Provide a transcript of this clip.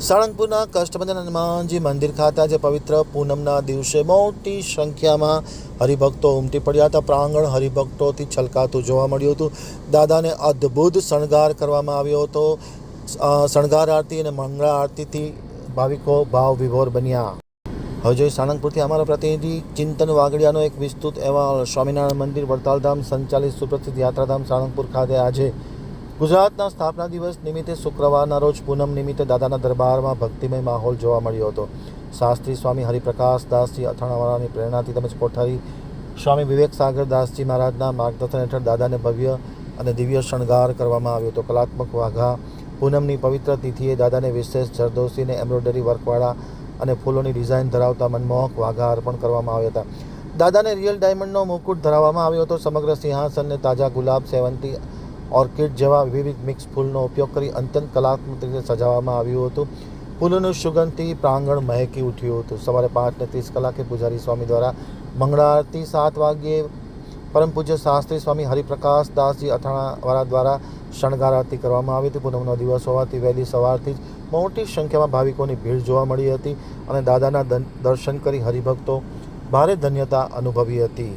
સાળંગપુરના કષ્ટભંજન હનુમાનજી મંદિર ખાતે આજે પવિત્ર પૂનમના દિવસે મોટી સંખ્યામાં હરિભક્તો ઉમટી પડ્યા હતા. પ્રાંગણ હરિભક્તોથી છલકાતું જોવા મળ્યું હતું. દાદાને અદ્ભુત શણગાર કરવામાં આવ્યો હતો. શણગાર આરતી અને મંગળા આરતીથી ભાવિકો ભાવ વિભોર બન્યા. હવે જોઈએ સાળંગપુરથી અમારા પ્રતિનિધિ ચિંતન વાગડિયાનો એક વિસ્તૃત અહેવાલ. સ્વામિનારાયણ મંદિર વડતાલધામ સંચાલિત સુપ્રસિદ્ધ યાત્રાધામ સાળંગપુર ખાતે આજે ગુજરાતના સ્થાપના દિવસ નિમિત્તે શુક્રવારના રોજ પૂનમ નિમિત્તે દાદાના દરબારમાં ભક્તિમય માહોલ જોવા મળ્યો હતો. શાસ્ત્રી સ્વામી હરિપ્રકાશ દાસજી અથાણાવાળાની પ્રેરણાથી તેમજ કોઠારી સ્વામી વિવેક સાગર દાસજી મહારાજના માર્ગદર્શન હેઠળ દાદાને ભવ્ય અને દિવ્ય શણગાર કરવામાં આવ્યો હતો. કલાત્મક વાઘા પૂનમની પવિત્ર તિથિએ દાદાને વિશેષ જરદોશી અને એમ્બ્રોઇડરી વર્કવાળા અને ફૂલોની ડિઝાઇન ધરાવતા મનમોહક વાઘા અર્પણ કરવામાં આવ્યા હતા. દાદાને રિયલ ડાયમંડનો મુકુટ ધરાવવામાં આવ્યો હતો. સમગ્ર સિંહાસનને તાજા ગુલાબ, સેવંતી, ઓર્કિડ જેવા વિવિધ મિક્સ ફૂલનો ઉપયોગ કરી અત્યંત કલાત્મક રીતે સજાવવામાં આવ્યું હતું. ફૂલોનું સુગંધથી પ્રાંગણ મહેકી ઉઠ્યું હતું. સવારે 5:30 પૂજારી સ્વામી દ્વારા મંગળા આરતી, 7 વાગ્યે પરમ પૂજ્ય શાસ્ત્રી સ્વામી હરિપ્રકાશ દાસજી અથાણાવાળા દ્વારા શણગાર આરતી કરવામાં આવી હતી. પૂનમનો દિવસ હોવાથી વહેલી સવારથી જ મોટી સંખ્યામાં ભાવિકોની ભીડ જોવા મળી હતી અને દાદાના દર્શન કરી હરિભક્તો ભારે ધન્યતા અનુભવી હતી.